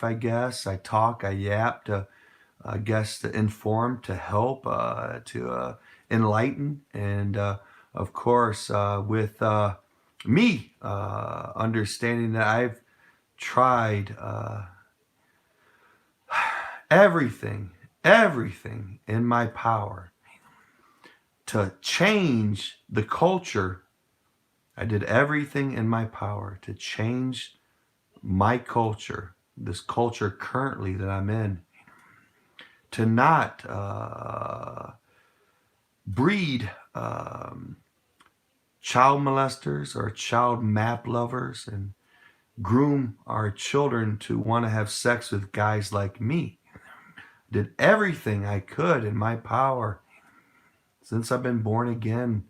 I guess. I talk, I yap to, I guess, to inform, to help, to enlighten, and of course, with me understanding that I've tried everything, everything in my power to change the culture. I did everything in my power to change my culture, this culture currently that I'm in, to not breed child molesters or child map lovers and groom our children to want to have sex with guys like me. Did everything I could in my power since I've been born again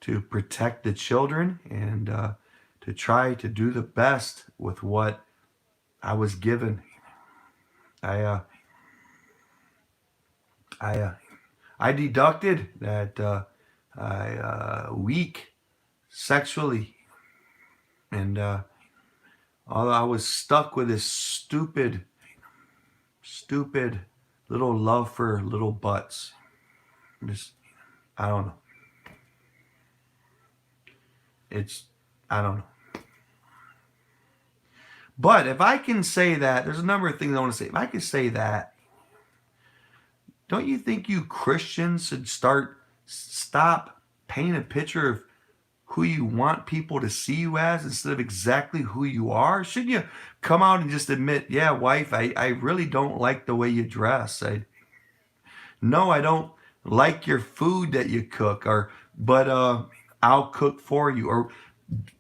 to protect the children and to try to do the best with what I was given. I uh, I uh, I deducted that I weak sexually, and although I was stuck with this stupid little love for little butts. Just I don't know. It's I don't know. But if I can say that, there's a number of things I want to say. If I can say that, don't you think you Christians should stop painting a picture of who you want people to see you as instead of exactly who you are? Shouldn't you come out and just admit, yeah, wife, I really don't like the way you dress. No, I don't like your food that you cook, or but I'll cook for you, or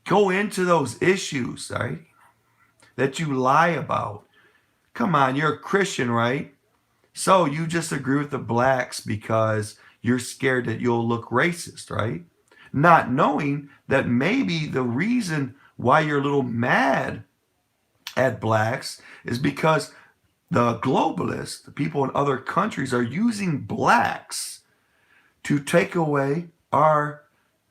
go into those issues, right? That you lie about. Come on, you're a Christian, right? So you just agree with the blacks because you're scared that you'll look racist, right? Not knowing that maybe the reason why you're a little mad at blacks is because the globalists, the people in other countries, are using blacks to take away our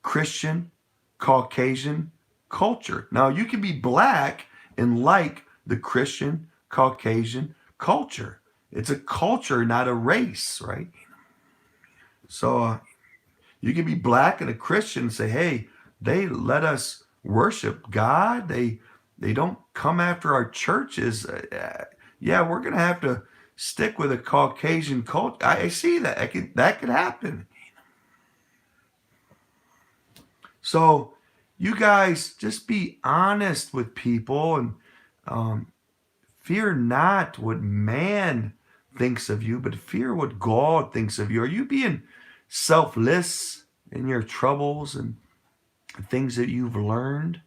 Christian Caucasian culture. Now, you can be black and like the Christian Caucasian culture. It's a culture, not a race, right? So you can be black and a Christian and say, hey, they let us worship God. They don't come after our churches. Yeah, we're going to have to stick with a Caucasian culture. I see that. That could happen. So you guys just be honest with people and um, fear not what man thinks of you, but fear what God thinks of you. Are you being selfless in your troubles and things that you've learned?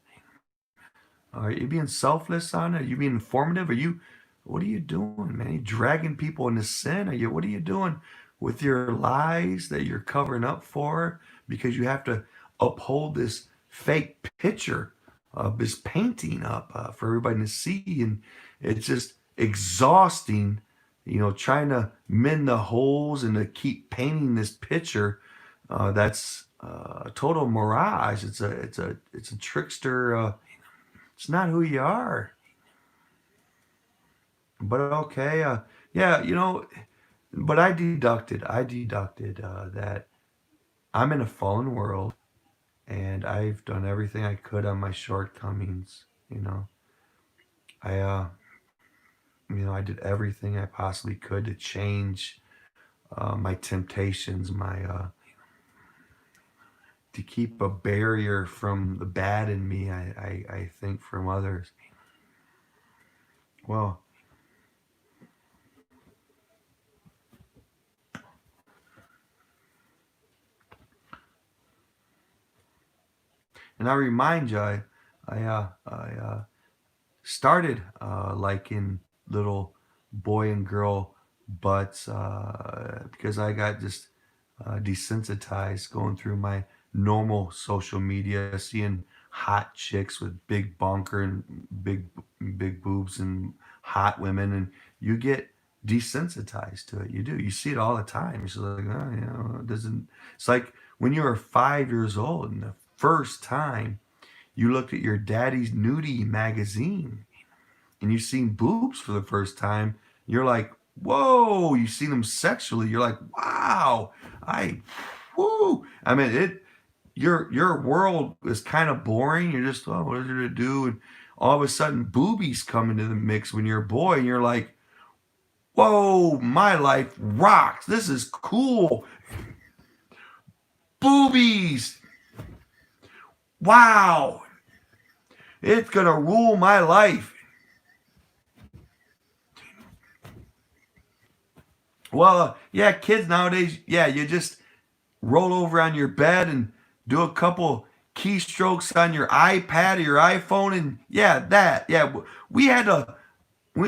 Are you being selfless on it? Are you being informative? What are you doing, man? Are you dragging people into sin? What are you doing with your lies that you're covering up for? Because you have to uphold this fake picture of this painting up for everybody to see. And it's just exhausting, trying to mend the holes and to keep painting this picture that's a total mirage. It's a trickster. It's not who you are. But okay, yeah, but I deducted that I'm in a fallen world, and I've done everything I could on my shortcomings. I I did everything I possibly could to change my temptations, my to keep a barrier from the bad in me. I think from others. Well, and I remind you, I started liking little boy and girl butts because I got just desensitized going through my normal social media, seeing hot chicks with big bunker and big boobs and hot women, and you get desensitized to it. You do. You see it all the time. It's like, oh, it doesn't. It's like when you were 5 years old and the first time you looked at your daddy's nudie magazine and you've seen boobs for the first time, you're like, whoa, you see them sexually, you're like, wow, woo. I mean, your world is kind of boring. You're just, oh, what is there to do? And all of a sudden, boobies come into the mix when you're a boy, and you're like, whoa, my life rocks. This is cool. Boobies. Wow. It's going to rule my life. Well, yeah, kids nowadays, yeah, you just roll over on your bed and do a couple keystrokes on your iPad or your iPhone, and yeah, that. Yeah,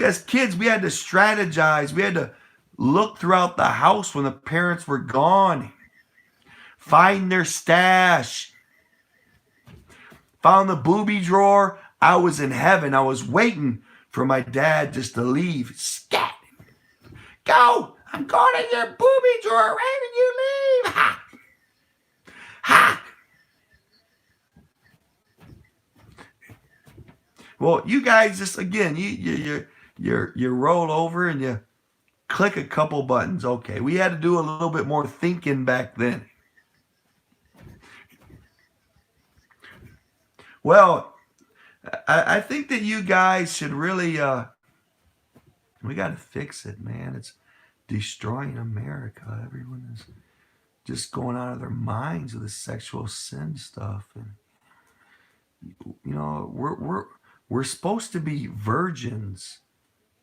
as kids, we had to strategize. We had to look throughout the house when the parents were gone, find their stash. Found the booby drawer. I was in heaven. I was waiting for my dad just to leave. Scat. Go. I'm going in your booby drawer right when you leave. Ha. Ha. Well, you guys just, again, you roll over and you click a couple buttons. Okay, we had to do a little bit more thinking back then. Well, I think that you guys should really, we got to fix it, man. It's destroying America. Everyone is just going out of their minds with the sexual sin stuff, and we're supposed to be virgins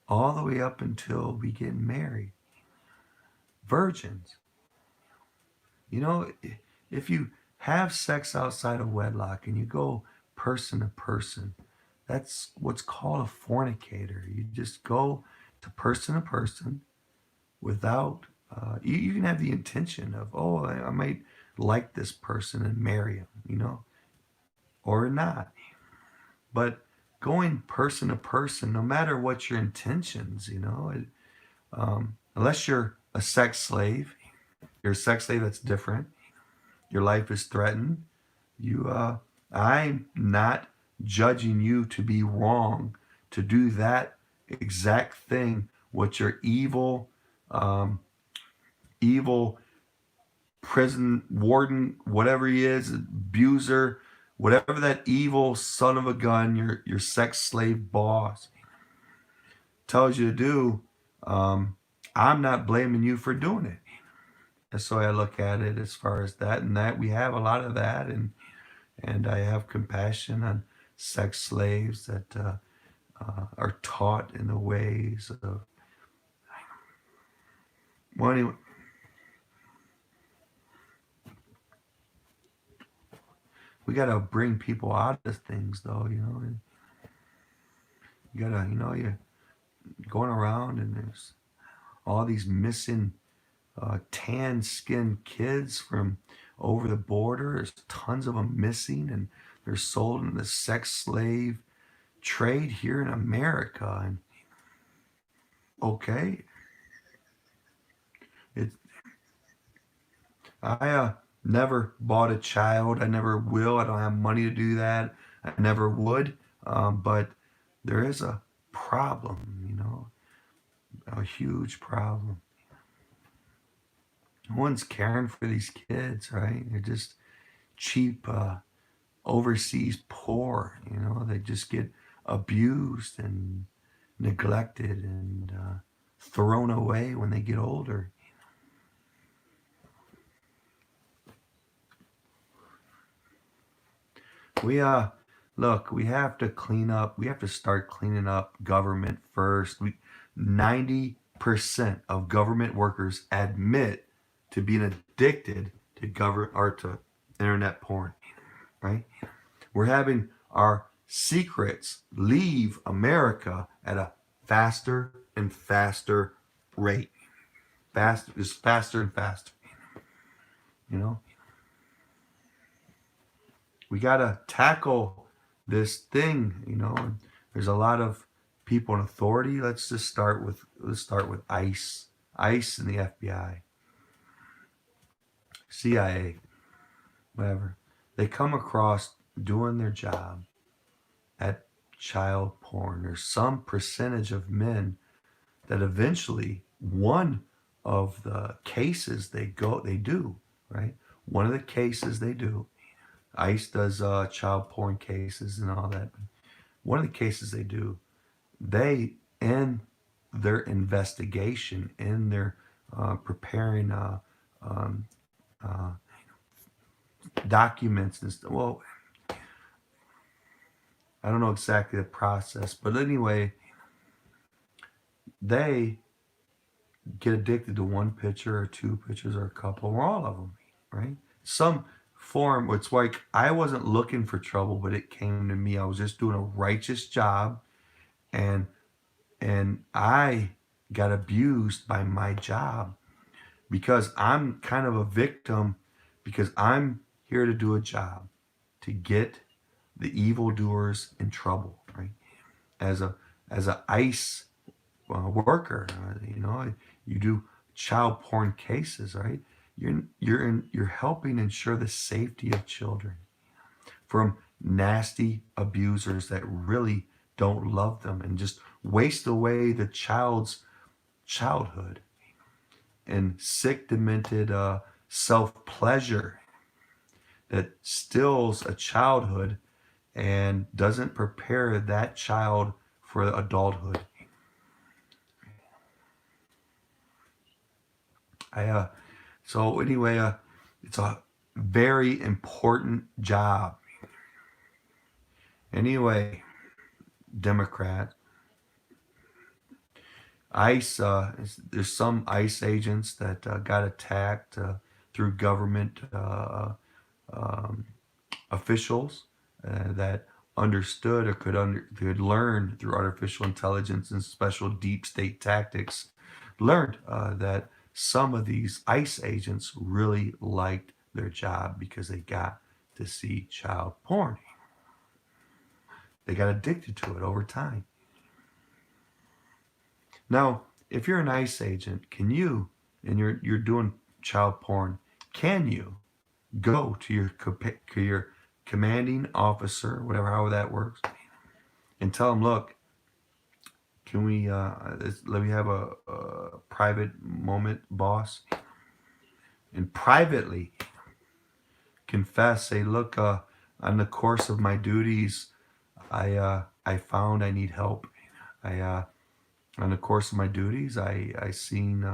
all the way up until we get married. Virgins. If you have sex outside of wedlock and you go person to person, that's what's called a fornicator. You just go to person without, you can have the intention of, oh, I might like this person and marry him, or not. But going person to person, no matter what your intentions, unless you're a sex slave, that's different. Your life is threatened. I'm not judging you to be wrong to do that exact thing with your evil prison warden, whatever he is, abuser, whatever that evil son of a gun, your sex slave boss tells you to do. I'm not blaming you for doing it. That's the way I look at it as far as that, and that we have a lot of that, and I have compassion on sex slaves that are taught in the ways of. Well, anyway, we got to bring people out of things, though. You gotta, you're going around and there's all these missing tan skinned kids from over the border. There's tons of them missing, and they're sold in the sex slave trade here in America. And okay, I never bought a child. I never will. I don't have money to do that. I never would. But there is a problem, a huge problem. No one's caring for these kids, right? They're just cheap, overseas poor. They just get abused and neglected and thrown away when they get older. We look, we have to clean up. We have to start cleaning up government first. 90% of government workers admit to being addicted to to internet porn, right? We're having our secrets leave America at a faster and faster rate. Just faster and faster. We got to tackle this thing. There's a lot of people in authority. Let's start with ICE and the FBI, CIA, whatever. They come across doing their job at child porn. There's some percentage of men that eventually one of the cases they do, right? One of the cases they do. ICE does child porn cases and all that. One of the cases they do, they in their investigation, in their preparing um, uh, documents and stuff. Well, I don't know exactly the process, but anyway, they get addicted to one picture or two pictures or a couple or all of them, right? Some form. It's like I wasn't looking for trouble, but it came to me. I was just doing a righteous job, and I got abused by my job because I'm kind of a victim because I'm here to do a job to get the evildoers in trouble, right? As a ICE worker, you do child porn cases, right? You're helping ensure the safety of children from nasty abusers that really don't love them and just waste away the child's childhood and sick, demented self-pleasure that stills a childhood and doesn't prepare that child for adulthood. So anyway, it's a very important job. Anyway, Democrat, ICE, there's some ICE agents that got attacked through government officials that understood or could learn through artificial intelligence and special deep state tactics, learned that some of these ICE agents really liked their job because they got to see child porn. They got addicted to it over time. Now, if you're an ICE agent, can you, and you're doing child porn, can you go to your commanding officer, whatever, however that works, and tell them, look, can we let me have a private moment, boss, and privately confess, say, look, on the course of my duties, I found I need help. On the course of my duties, I seen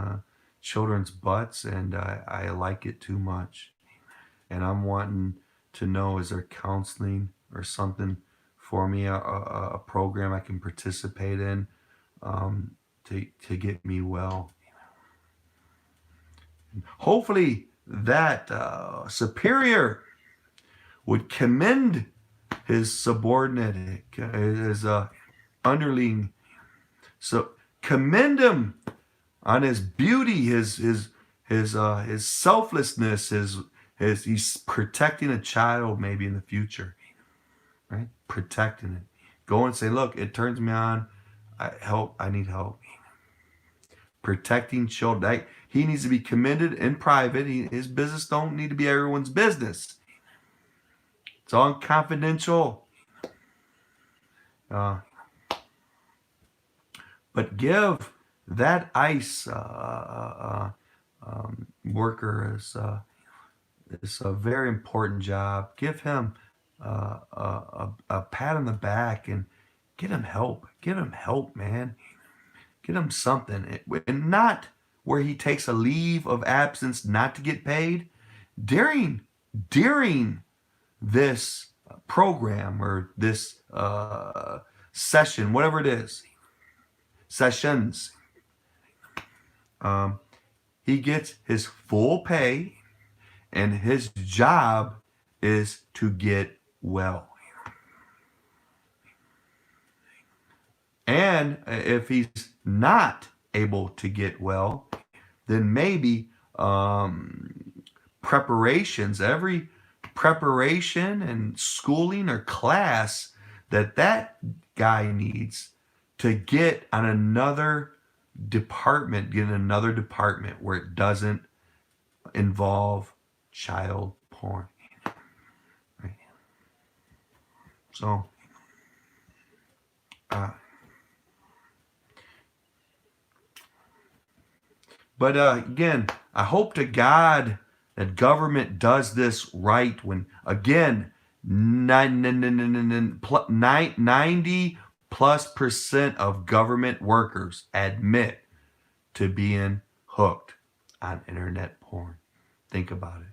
children's butts, and I like it too much, and I'm wanting to know, is there counseling or something for me, a program I can participate in to get me well. Hopefully that superior would commend his subordinate, his underling. So commend him on his beauty, his selflessness, he's protecting a child maybe in the future, right? Protecting it. Go and say, look, it turns me on. I need help. Protecting children. He needs to be commended in private. His business don't need to be everyone's business. It's all confidential. But give that ICE worker is a very important job. Give him a pat on the back and get him help. Get him help, man. Get him something. And not where he takes a leave of absence not to get paid. During this program or this session, whatever it is, sessions, he gets his full pay, and his job is to get well. And if he's not able to get well, then maybe preparations, every preparation and schooling or class that guy needs to get on another department, get in another department where it doesn't involve child porn. Right? So But again, I hope to God that government does this right when, again, 90 plus percent of government workers admit to being hooked on internet porn. Think about it.